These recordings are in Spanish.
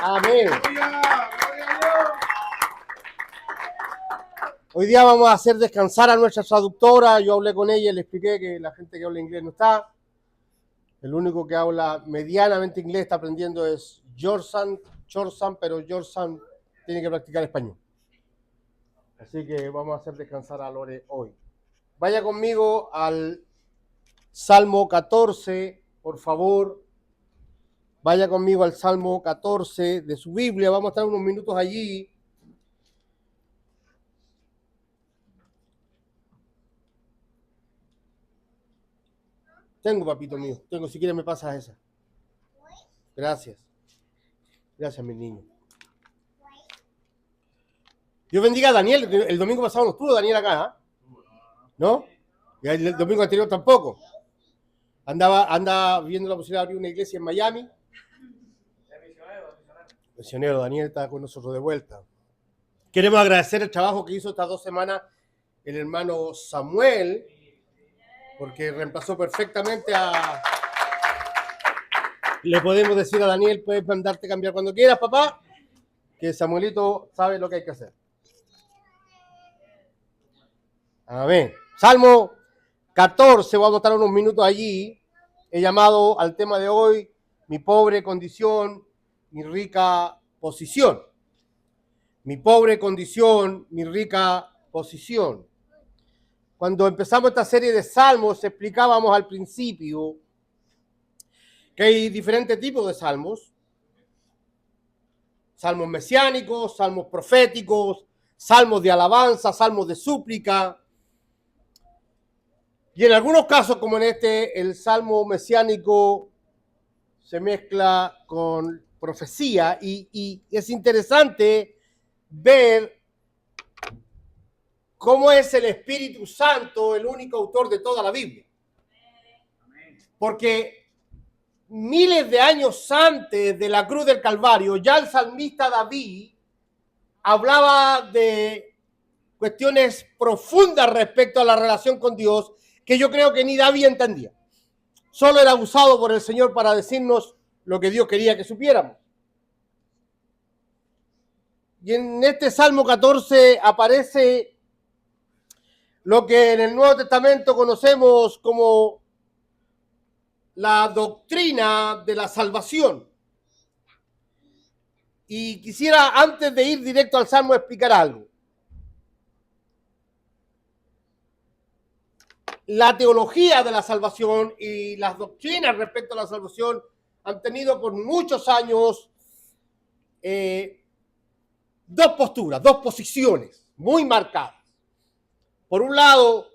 Amén. Hoy día vamos a hacer descansar a nuestra traductora. Yo hablé con ella y le expliqué que la gente que habla inglés no está. El único que habla medianamente inglés está aprendiendo es Jorsan, pero Jorsan tiene que practicar español. Así que vamos a hacer descansar a Lore hoy. Vaya conmigo al Salmo 14, por favor. Vaya conmigo al Salmo 14 de su Biblia. Vamos a estar unos minutos allí. Tengo, papito mío. Tengo, si quieres me pasas esa. Gracias. Gracias, mi niño. Dios bendiga a Daniel. El domingo pasado no estuvo Daniel acá, ¿eh? ¿No? Y el domingo anterior tampoco. Anda viendo la posibilidad de abrir una iglesia en Miami. Misionero Daniel está con nosotros de vuelta. Queremos agradecer el trabajo que hizo estas 2 semanas el hermano Samuel, porque reemplazó perfectamente a... Le podemos decir a Daniel, puedes mandarte a cambiar cuando quieras, papá, que Samuelito sabe lo que hay que hacer. Amén. Salmo 14, vamos a estar unos minutos allí. He llamado al tema de hoy, mi pobre condición, mi rica posición. Mi pobre condición, mi rica posición. Cuando empezamos esta serie de salmos, explicábamos al principio que hay diferentes tipos de salmos. Salmos mesiánicos, salmos proféticos, salmos de alabanza, salmos de súplica. Y en algunos casos, como en este, el salmo mesiánico se mezcla con profecía y es interesante ver cómo es el Espíritu Santo el único autor de toda la Biblia. Porque miles de años antes de la cruz del Calvario, ya el salmista David hablaba de cuestiones profundas respecto a la relación con Dios que yo creo que ni David entendía. Solo era usado por el Señor para decirnos lo que Dios quería que supiéramos. Y en este Salmo 14 aparece lo que en el Nuevo Testamento conocemos como la doctrina de la salvación. Y quisiera, antes de ir directo al Salmo, explicar algo. La teología de la salvación y las doctrinas respecto a la salvación han tenido por muchos años dos posturas, dos posiciones muy marcadas. Por un lado,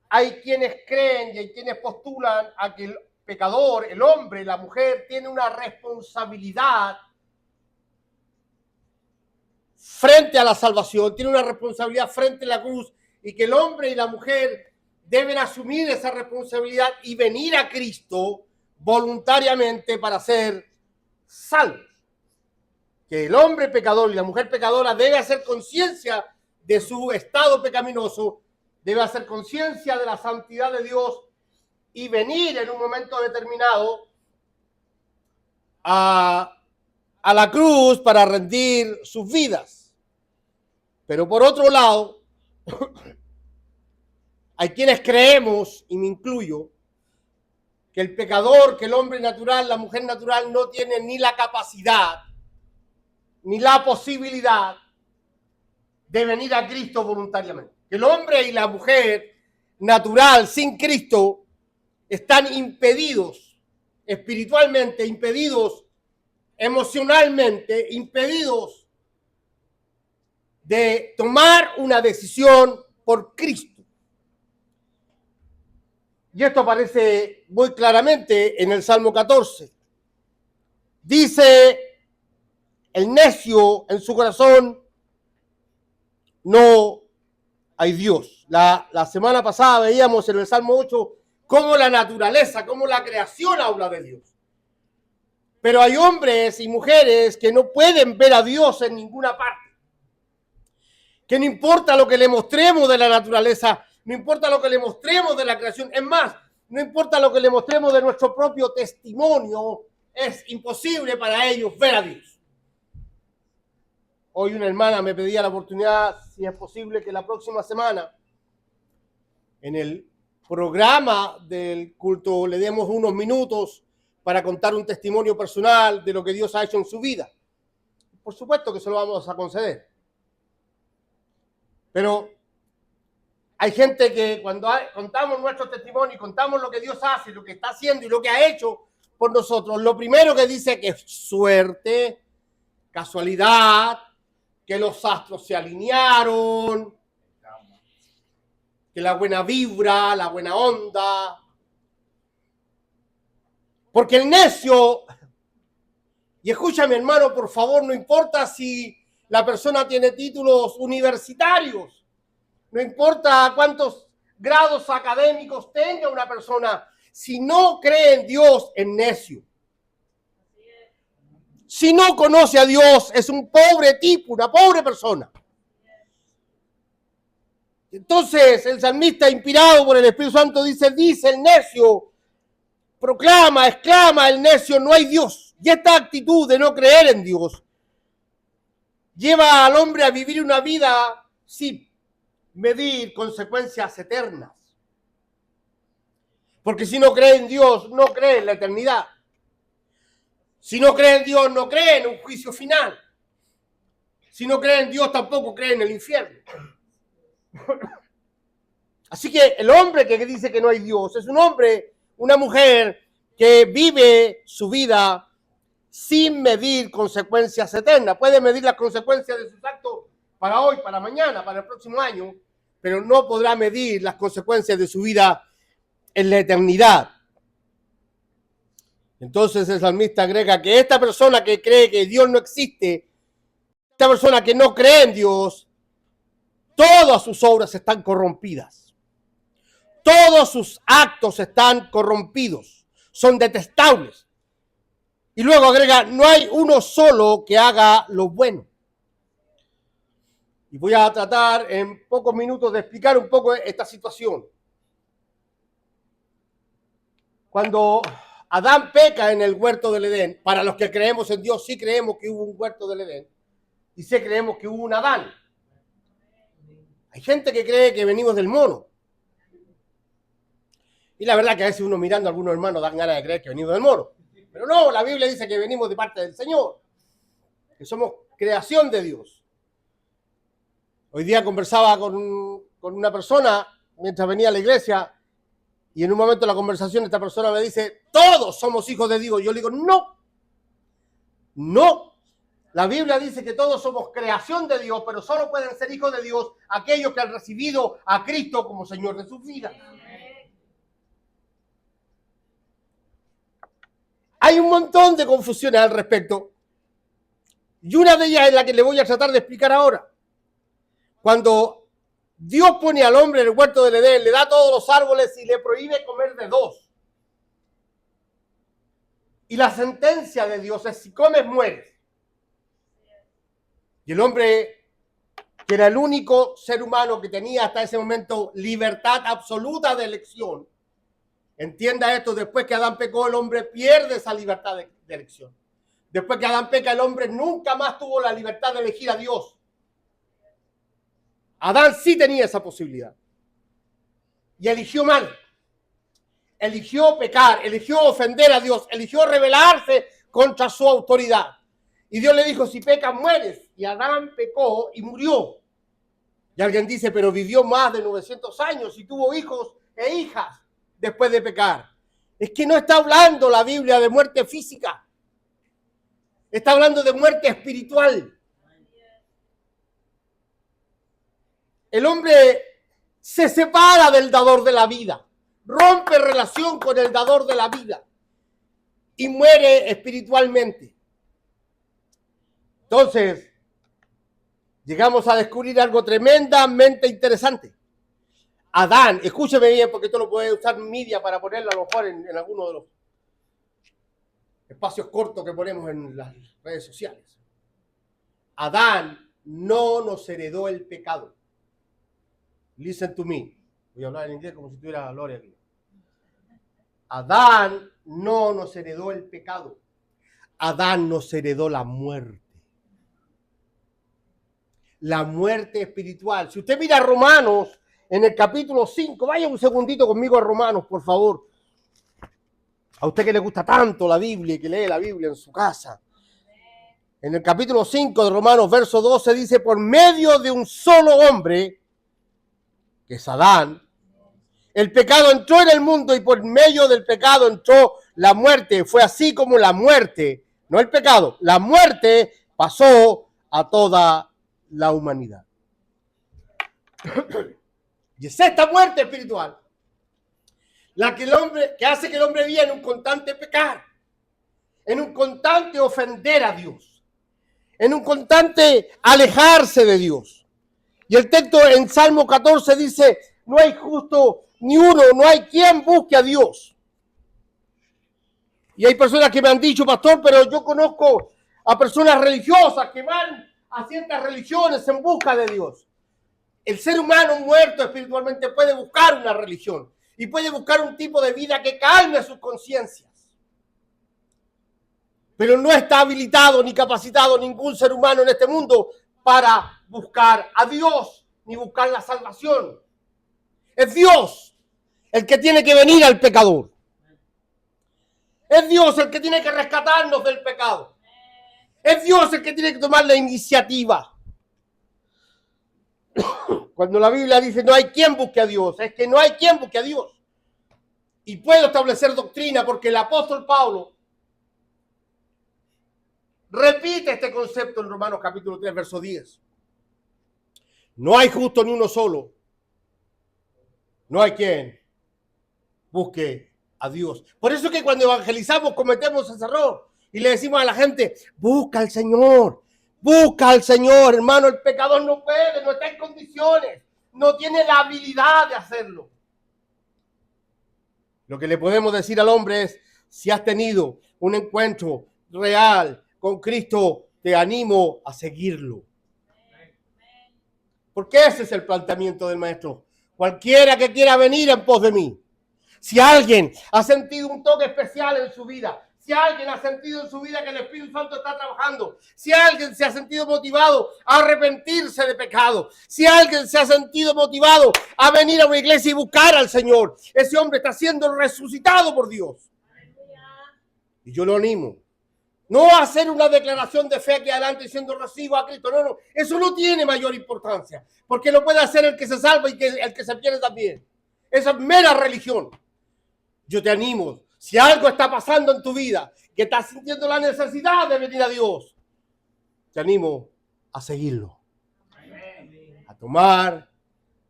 hay quienes creen y hay quienes postulan a que el pecador, el hombre, la mujer, tiene una responsabilidad frente a la salvación, tiene una responsabilidad frente a la cruz, y que el hombre y la mujer deben asumir esa responsabilidad y venir a Cristo voluntariamente para ser salvos. Que el hombre pecador y la mujer pecadora debe hacer conciencia de su estado pecaminoso, debe hacer conciencia de la santidad de Dios y venir en un momento determinado a la cruz para rendir sus vidas. Pero por otro lado, hay quienes creemos, y me incluyo, que el pecador, que el hombre natural, la mujer natural no tiene ni la capacidad ni la posibilidad de venir a Cristo voluntariamente. Que el hombre y la mujer natural sin Cristo están impedidos espiritualmente, impedidos emocionalmente, impedidos de tomar una decisión por Cristo. Y esto aparece muy claramente en el Salmo 14. Dice el necio en su corazón, no hay Dios. La semana pasada veíamos en el Salmo 8 cómo la naturaleza, cómo la creación habla de Dios. Pero hay hombres y mujeres que no pueden ver a Dios en ninguna parte. Que no importa lo que le mostremos de la naturaleza, no importa lo que le mostremos de la creación, es más, no importa lo que le mostremos de nuestro propio testimonio, es imposible para ellos ver a Dios. Hoy una hermana me pedía la oportunidad, si es posible, que la próxima semana, en el programa del culto, le demos unos minutos para contar un testimonio personal de lo que Dios ha hecho en su vida. Por supuesto que se lo vamos a conceder. Pero hay gente que cuando contamos nuestro testimonio y contamos lo que Dios hace, lo que está haciendo y lo que ha hecho por nosotros, lo primero que dice que es suerte, casualidad, que los astros se alinearon, que la buena vibra, la buena onda. Porque el necio, y escúchame hermano, por favor, no importa si la persona tiene títulos universitarios, no importa cuántos grados académicos tenga una persona, si no cree en Dios, es necio. Si no conoce a Dios, es un pobre tipo, una pobre persona. Entonces el salmista, inspirado por el Espíritu Santo, dice el necio, proclama, exclama el necio, no hay Dios. Y esta actitud de no creer en Dios lleva al hombre a vivir una vida sin medir consecuencias eternas. Porque si no cree en Dios, no cree en la eternidad. Si no cree en Dios, no cree en un juicio final. Si no cree en Dios, tampoco cree en el infierno. Así que el hombre que dice que no hay Dios es un hombre, una mujer que vive su vida sin medir consecuencias eternas. Puede medir las consecuencias de sus actos para hoy, para mañana, para el próximo año, pero no podrá medir las consecuencias de su vida en la eternidad. Entonces el salmista agrega que esta persona que cree que Dios no existe, esta persona que no cree en Dios, todas sus obras están corrompidas. Todos sus actos están corrompidos, son detestables. Y luego agrega, no hay uno solo que haga lo bueno. Y voy a tratar en pocos minutos de explicar un poco esta situación. Cuando Adán peca en el huerto del Edén, para los que creemos en Dios, sí creemos que hubo un huerto del Edén, y sí creemos que hubo un Adán. Hay gente que cree que venimos del mono. Y la verdad que a veces uno mirando a algunos hermanos dan ganas de creer que venimos del mono. Pero no, la Biblia dice que venimos de parte del Señor, que somos creación de Dios. Hoy día conversaba con una persona mientras venía a la iglesia y en un momento de la conversación esta persona me dice, todos somos hijos de Dios. Yo le digo, no. La Biblia dice que todos somos creación de Dios, pero solo pueden ser hijos de Dios aquellos que han recibido a Cristo como Señor de sus vidas. Hay un montón de confusiones al respecto. Y una de ellas es la que le voy a tratar de explicar ahora. Cuando Dios pone al hombre en el huerto del Edén, le da todos los árboles y le prohíbe comer de dos. Y la sentencia de Dios es, si comes, mueres. Y el hombre, que era el único ser humano que tenía hasta ese momento libertad absoluta de elección, entienda esto, después que Adán pecó, el hombre pierde esa libertad de elección. Después que Adán peca, el hombre nunca más tuvo la libertad de elegir a Dios. Adán sí tenía esa posibilidad. Y eligió mal. Eligió pecar, eligió ofender a Dios, eligió rebelarse contra su autoridad. Y Dios le dijo, si pecas, mueres. Y Adán pecó y murió. Y alguien dice, pero vivió más de 900 años y tuvo hijos e hijas después de pecar. Es que no está hablando la Biblia de muerte física. Está hablando de muerte espiritual. El hombre se separa del dador de la vida, rompe relación con el dador de la vida y muere espiritualmente. Entonces, llegamos a descubrir algo tremendamente interesante. Adán, escúcheme bien, porque esto lo puede usar media para ponerlo a lo mejor en alguno de los espacios cortos que ponemos en las redes sociales. Adán no nos heredó el pecado. Listen to me. Voy a hablar en inglés como si tuviera Gloria aquí. Adán no nos heredó el pecado. Adán nos heredó la muerte. La muerte espiritual. Si usted mira Romanos, en el capítulo 5, vaya un segundito conmigo a Romanos, por favor. A usted que le gusta tanto la Biblia y que lee la Biblia en su casa. En el capítulo 5 de Romanos, verso 12, dice, por medio de un solo hombre, que es Adán, el pecado entró en el mundo y por medio del pecado entró la muerte. Fue así como la muerte, no el pecado, la muerte pasó a toda la humanidad. Y es esta muerte espiritual la que hace que el hombre viva en un constante pecar, en un constante ofender a Dios, en un constante alejarse de Dios. Y el texto en Salmo 14 dice, no hay justo ni uno, no hay quien busque a Dios. Y hay personas que me han dicho, pastor, pero yo conozco a personas religiosas que van a ciertas religiones en busca de Dios. El ser humano muerto espiritualmente puede buscar una religión y puede buscar un tipo de vida que calme sus conciencias. Pero no está habilitado ni capacitado ningún ser humano en este mundo para buscar a Dios ni buscar la salvación. Es Dios el que tiene que venir al pecador. Es Dios el que tiene que rescatarnos del pecado. Es Dios el que tiene que tomar la iniciativa. Cuando la Biblia dice no hay quien busque a Dios, es que no hay quien busque a Dios. Y puedo establecer doctrina porque el apóstol Pablo repite este concepto en Romanos capítulo 3, verso 10. No hay justo ni uno solo. No hay quien busque a Dios. Por eso es que cuando evangelizamos cometemos ese error y le decimos a la gente, busca al Señor. Busca al Señor, hermano. El pecador no puede, no está en condiciones, no tiene la habilidad de hacerlo. Lo que le podemos decir al hombre es, si has tenido un encuentro real con Cristo, te animo a seguirlo. Porque ese es el planteamiento del maestro. Cualquiera que quiera venir en pos de mí. Si alguien ha sentido un toque especial en su vida, si alguien ha sentido en su vida que el Espíritu Santo está trabajando, si alguien se ha sentido motivado a arrepentirse de pecado, si alguien se ha sentido motivado a venir a una iglesia y buscar al Señor, ese hombre está siendo resucitado por Dios. Y yo lo animo. No a hacer una declaración de fe aquí adelante diciendo recibo a Cristo. No, eso no tiene mayor importancia, porque lo puede hacer el que se salva y el que se pierde también. Esa es mera religión. Yo te animo. Si algo está pasando en tu vida, que estás sintiendo la necesidad de venir a Dios, te animo a seguirlo. A tomar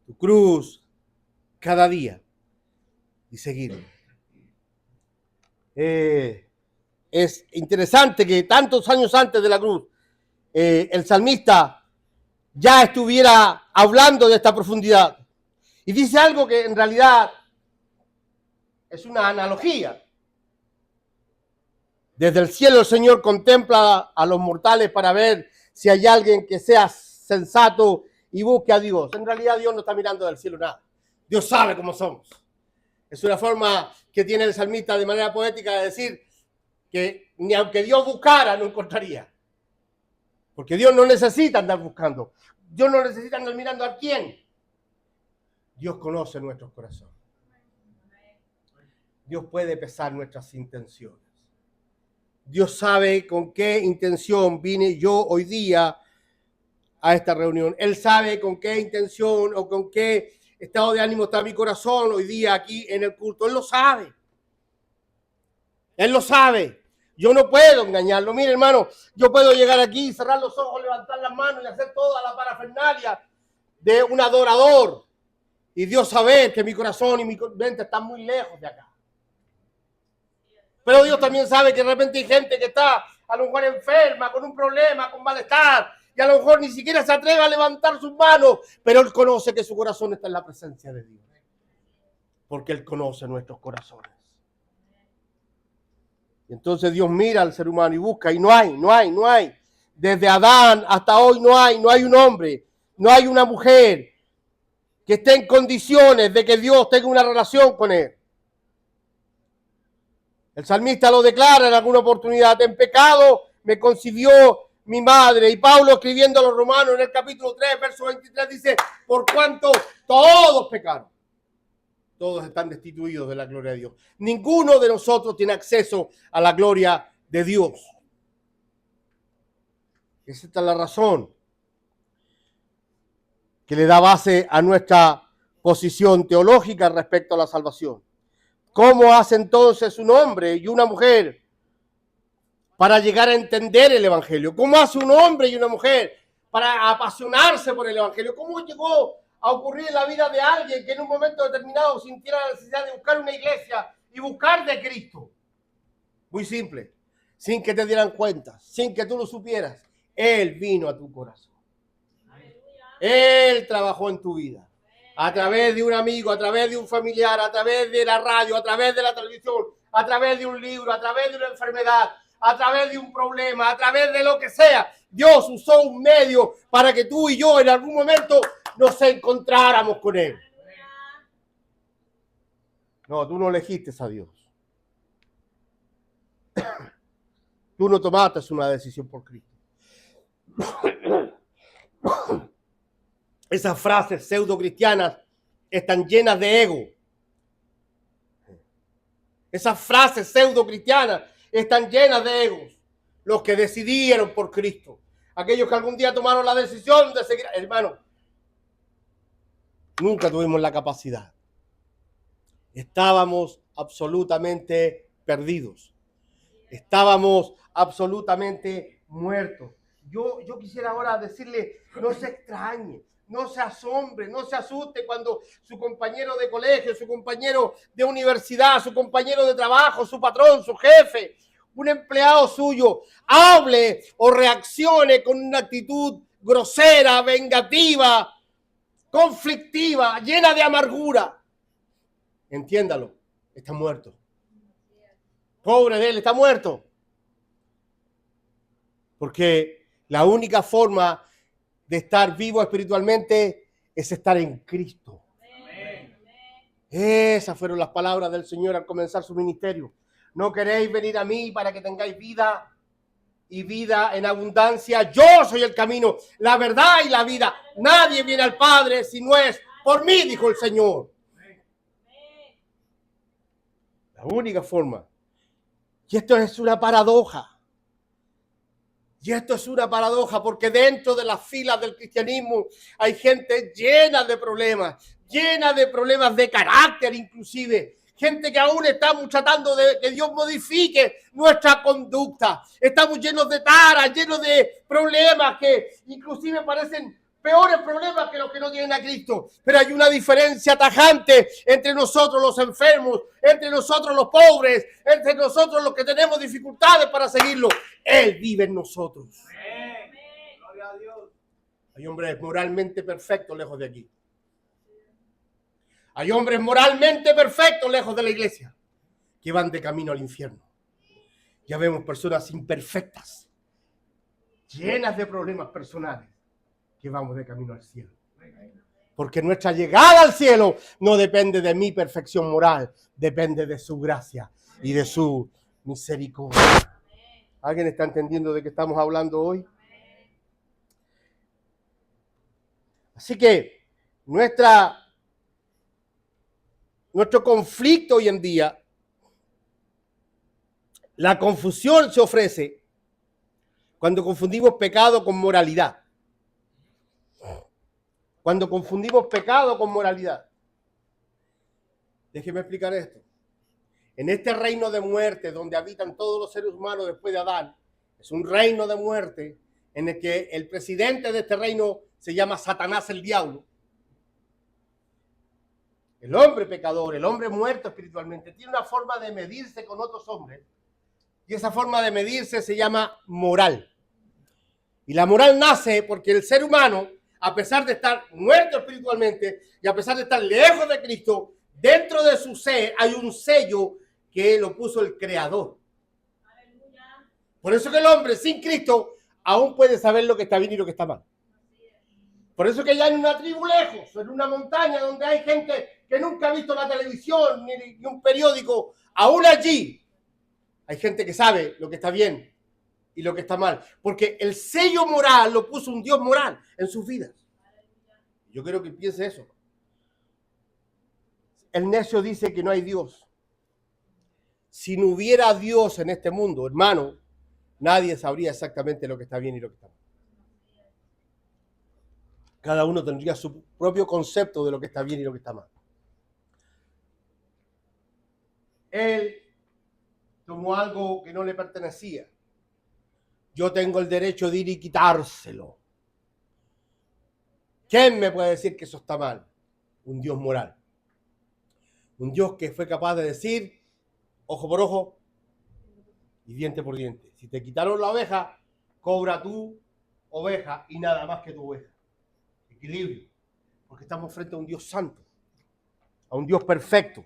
tu cruz cada día y seguirlo. Es interesante que tantos años antes de la cruz, el salmista ya estuviera hablando de esta profundidad. Y dice algo que en realidad es una analogía. Desde el cielo el Señor contempla a los mortales para ver si hay alguien que sea sensato y busque a Dios. En realidad Dios no está mirando del cielo nada. Dios sabe cómo somos. Es una forma que tiene el salmista de manera poética de decir que ni aunque Dios buscara no encontraría. Porque Dios no necesita andar buscando. Dios no necesita andar mirando a quién. Dios conoce nuestros corazones. Dios puede pesar nuestras intenciones. Dios sabe con qué intención vine yo hoy día a esta reunión. Él sabe con qué intención o con qué estado de ánimo está mi corazón hoy día aquí en el culto. Él lo sabe. Él lo sabe. Yo no puedo engañarlo. Mire, hermano, yo puedo llegar aquí, cerrar los ojos, levantar las manos y hacer toda la parafernalia de un adorador. Y Dios sabe que mi corazón y mi mente están muy lejos de acá. Pero Dios también sabe que de repente hay gente que está a lo mejor enferma, con un problema, con malestar, y a lo mejor ni siquiera se atreve a levantar sus manos, pero Él conoce que su corazón está en la presencia de Dios. Porque Él conoce nuestros corazones. Y entonces Dios mira al ser humano y busca, y no hay. Desde Adán hasta hoy no hay un hombre, no hay una mujer que esté en condiciones de que Dios tenga una relación con él. El salmista lo declara en alguna oportunidad: en pecado me concibió mi madre. Y Pablo, escribiendo a los Romanos en el capítulo 3, verso 23, dice: por cuanto todos pecaron, todos están destituidos de la gloria de Dios. Ninguno de nosotros tiene acceso a la gloria de Dios. Esa es la razón que le da base a nuestra posición teológica respecto a la salvación. ¿Cómo hace entonces un hombre y una mujer para llegar a entender el Evangelio? ¿Cómo hace un hombre y una mujer para apasionarse por el Evangelio? ¿Cómo llegó a ocurrir en la vida de alguien que en un momento determinado sintiera la necesidad de buscar una iglesia y buscar de Cristo? Muy simple, sin que te dieran cuenta, sin que tú lo supieras. Él vino a tu corazón. Él trabajó en tu vida. A través de un amigo, a través de un familiar, a través de la radio, a través de la televisión, a través de un libro, a través de una enfermedad, a través de un problema, a través de lo que sea. Dios usó un medio para que tú y yo en algún momento nos encontráramos con Él. No, tú no elegiste a Dios. Tú no tomaste una decisión por Cristo. Esas frases pseudo cristianas están llenas de ego. Esas frases pseudo cristianas están llenas de egos. Los que decidieron por Cristo. Aquellos que algún día tomaron la decisión de seguir. Hermano, nunca tuvimos la capacidad. Estábamos absolutamente perdidos. Estábamos absolutamente muertos. Yo quisiera ahora decirle: no se extrañe, no se asombre, no se asuste cuando su compañero de colegio, su compañero de universidad, su compañero de trabajo, su patrón, su jefe, un empleado suyo, hable o reaccione con una actitud grosera, vengativa, conflictiva, llena de amargura. Entiéndalo, está muerto. Pobre de él, está muerto. Porque la única forma de estar vivo espiritualmente es estar en Cristo. Amén. Esas fueron las palabras del Señor al comenzar su ministerio. No queréis venir a mí para que tengáis vida y vida en abundancia. Yo soy el camino, la verdad y la vida. Nadie viene al Padre si no es por mí, dijo el Señor. La única forma. Y esto es una paradoja. Y esto es una paradoja porque dentro de las filas del cristianismo hay gente llena de problemas de carácter inclusive. Gente que aún estamos tratando de que Dios modifique nuestra conducta. Estamos llenos de taras, llenos de problemas que inclusive parecen peores problemas que los que no tienen a Cristo. Pero hay una diferencia tajante entre nosotros los enfermos, entre nosotros los pobres, entre nosotros los que tenemos dificultades para seguirlo. Él vive en nosotros. Amén. Gloria a Dios. Hay hombres moralmente perfectos lejos de aquí. Hay hombres moralmente perfectos lejos de la iglesia que van de camino al infierno. Ya vemos personas imperfectas, llenas de problemas personales, que vamos de camino al cielo. Porque nuestra llegada al cielo no depende de mi perfección moral, depende de su gracia y de su misericordia. ¿Alguien está entendiendo de qué estamos hablando hoy? Así que nuestro conflicto hoy en día, la confusión se ofrece cuando confundimos pecado con moralidad. Cuando confundimos pecado con moralidad. Déjeme explicar esto. En este reino de muerte donde habitan todos los seres humanos después de Adán, es un reino de muerte en el que el presidente de este reino se llama Satanás, el diablo. El hombre pecador, el hombre muerto espiritualmente, tiene una forma de medirse con otros hombres. Y esa forma de medirse se llama moral. Y la moral nace porque el ser humano, a pesar de estar muerto espiritualmente y a pesar de estar lejos de Cristo, dentro de su ser hay un sello que lo puso el Creador. Por eso que el hombre sin Cristo aún puede saber lo que está bien y lo que está mal. Por eso que ya en una tribu lejos, en una montaña donde hay gente que nunca ha visto la televisión ni un periódico, aún allí Hay gente que sabe lo que está bien y lo que está mal, porque el sello moral lo puso un Dios moral en sus vidas. Yo quiero que piense eso. El necio dice que no hay Dios. Si no hubiera Dios en este mundo, hermano, nadie sabría exactamente lo que está bien y lo que está mal. Cada uno tendría su propio concepto de lo que está bien y lo que está mal. Él tomó algo que no le pertenecía. Yo tengo el derecho de ir y quitárselo. ¿Quién me puede decir que eso está mal? Un Dios moral. Un Dios que fue capaz de decir, ojo por ojo y diente por diente. Si te quitaron la oveja, cobra tu oveja y nada más que tu oveja. Equilibrio. Porque estamos frente a un Dios santo, a un Dios perfecto,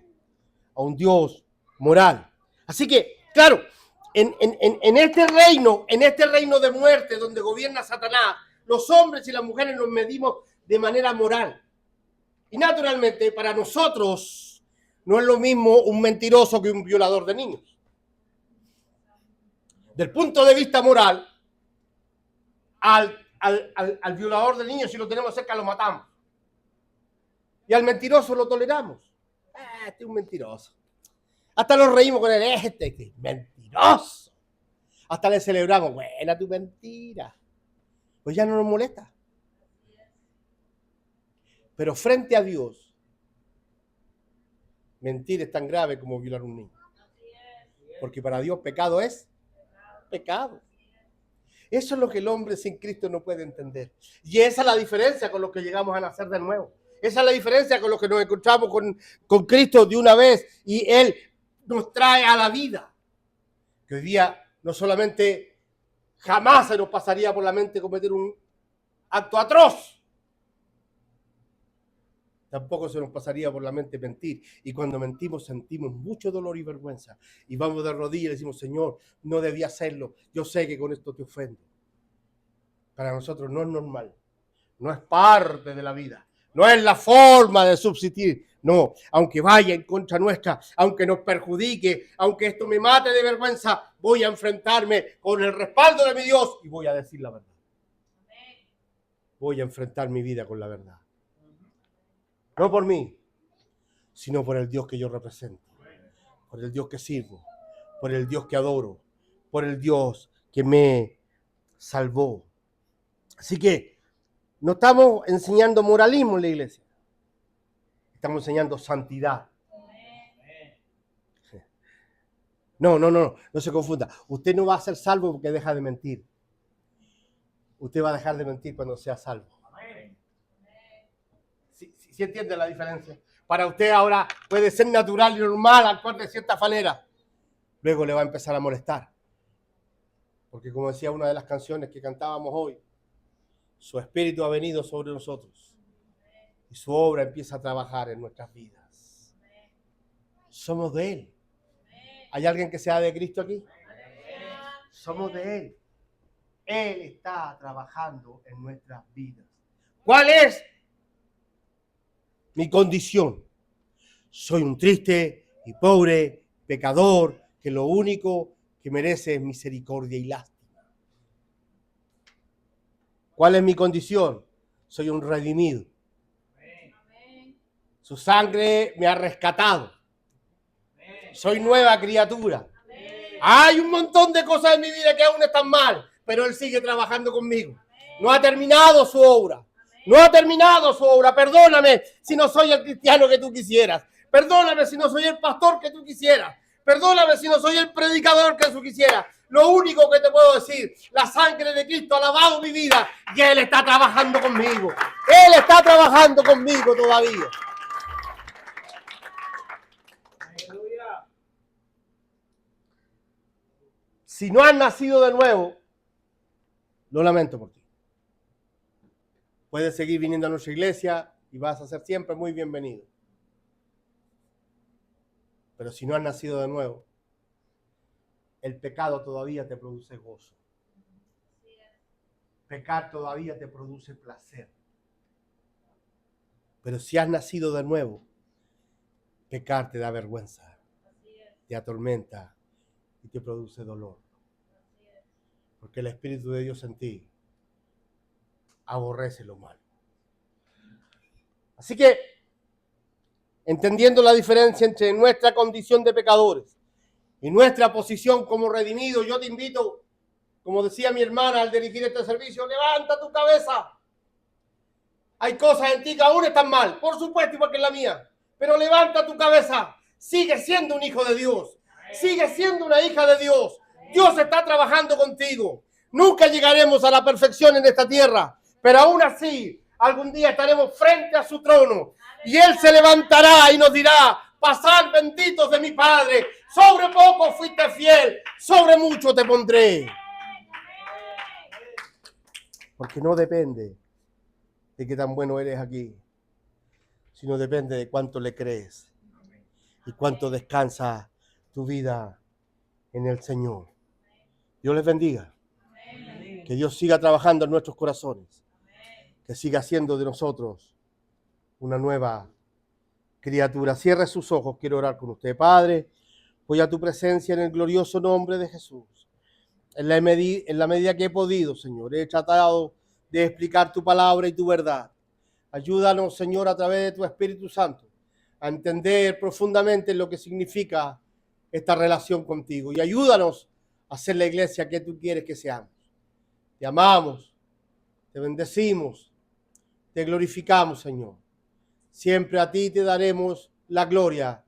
a un Dios moral. Así que, claro, en este reino de muerte donde gobierna Satanás, los hombres y las mujeres nos medimos de manera moral. Y naturalmente, para nosotros, no es lo mismo un mentiroso que un violador de niños. Del punto de vista moral, al violador de niños, si lo tenemos cerca, lo matamos. Y al mentiroso lo toleramos. Este es un mentiroso. Hasta nos reímos con él. Este mentiroso. Hasta le celebramos. Buena tu mentira. Pues ya no nos molesta. Pero frente a Dios, mentir es tan grave como violar a un niño. Porque para Dios pecado es pecado. Eso es lo que el hombre sin Cristo no puede entender. Y esa es la diferencia con los que llegamos a nacer de nuevo. Esa es la diferencia con los que nos encontramos con Cristo de una vez y Él nos trae a la vida. Que hoy día no solamente jamás se nos pasaría por la mente cometer un acto atroz, tampoco se nos pasaría por la mente mentir. Y cuando mentimos sentimos mucho dolor y vergüenza. Y vamos de rodillas y le decimos, Señor, no debía hacerlo. Yo sé que con esto te ofendo. Para nosotros no es normal. No es parte de la vida. No es la forma de subsistir. No, aunque vaya en contra nuestra, aunque nos perjudique, aunque esto me mate de vergüenza, voy a enfrentarme con el respaldo de mi Dios y voy a decir la verdad. Voy a enfrentar mi vida con la verdad. No por mí, sino por el Dios que yo represento, por el Dios que sirvo, por el Dios que adoro, por el Dios que me salvó. Así que no estamos enseñando moralismo en la iglesia, estamos enseñando santidad. No se confunda. Usted no va a ser salvo porque deja de mentir. Usted va a dejar de mentir cuando sea salvo. ¿Sí entiende la diferencia? Para usted ahora puede ser natural y normal actuar de cierta manera. Luego le va a empezar a molestar. Porque como decía una de las canciones que cantábamos hoy, su espíritu ha venido sobre nosotros y su obra empieza a trabajar en nuestras vidas. Somos de Él. ¿Hay alguien que sea de Cristo aquí? Somos de Él. Él está trabajando en nuestras vidas. ¿Cuál es mi condición? Soy un triste y pobre pecador que lo único que merece es misericordia y lástima. ¿Cuál es mi condición? Soy un redimido. Su sangre me ha rescatado. Soy nueva criatura. Hay un montón de cosas en mi vida que aún están mal, pero Él sigue trabajando conmigo. No ha terminado su obra. No ha terminado su obra. Perdóname si no soy el cristiano que tú quisieras. Perdóname si no soy el pastor que tú quisieras. Perdóname si no soy el predicador que tú quisieras. Lo único que te puedo decir, la sangre de Cristo ha lavado mi vida y Él está trabajando conmigo. Él está trabajando conmigo todavía. Si no has nacido de nuevo, lo lamento por ti. Puedes seguir viniendo a nuestra iglesia y vas a ser siempre muy bienvenido. Pero si no has nacido de nuevo, el pecado todavía te produce gozo. Pecar todavía te produce placer. Pero si has nacido de nuevo, pecar te da vergüenza, te atormenta y te produce dolor. Porque el Espíritu de Dios en ti aborrece lo malo. Así que, entendiendo la diferencia entre nuestra condición de pecadores y nuestra posición como redimidos, yo te invito, como decía mi hermana al dirigir este servicio, levanta tu cabeza. Hay cosas en ti que aún están mal, por supuesto, igual que en la mía, pero levanta tu cabeza. Sigue siendo un hijo de Dios. Sigue siendo una hija de Dios. Dios está trabajando contigo. Nunca llegaremos a la perfección en esta tierra, pero aún así, algún día estaremos frente a su trono y Él se levantará y nos dirá: pasad benditos de mi Padre, sobre poco fuiste fiel, sobre mucho te pondré. Porque no depende de qué tan bueno eres aquí, sino depende de cuánto le crees y cuánto descansa tu vida en el Señor. Dios les bendiga. Que Dios siga trabajando en nuestros corazones. Que siga haciendo de nosotros una nueva criatura. Cierre sus ojos, quiero orar con usted. Padre, voy a tu presencia en el glorioso nombre de Jesús. En la medida que he podido, Señor, he tratado de explicar tu palabra y tu verdad. Ayúdanos, Señor, a través de tu Espíritu Santo, a entender profundamente lo que significa esta relación contigo. Y ayúdanos a ser la iglesia que tú quieres que seamos. Te amamos, te bendecimos, te glorificamos, Señor. Siempre a ti te daremos la gloria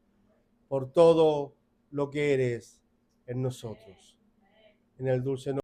por todo lo que eres en nosotros. En el dulce nombre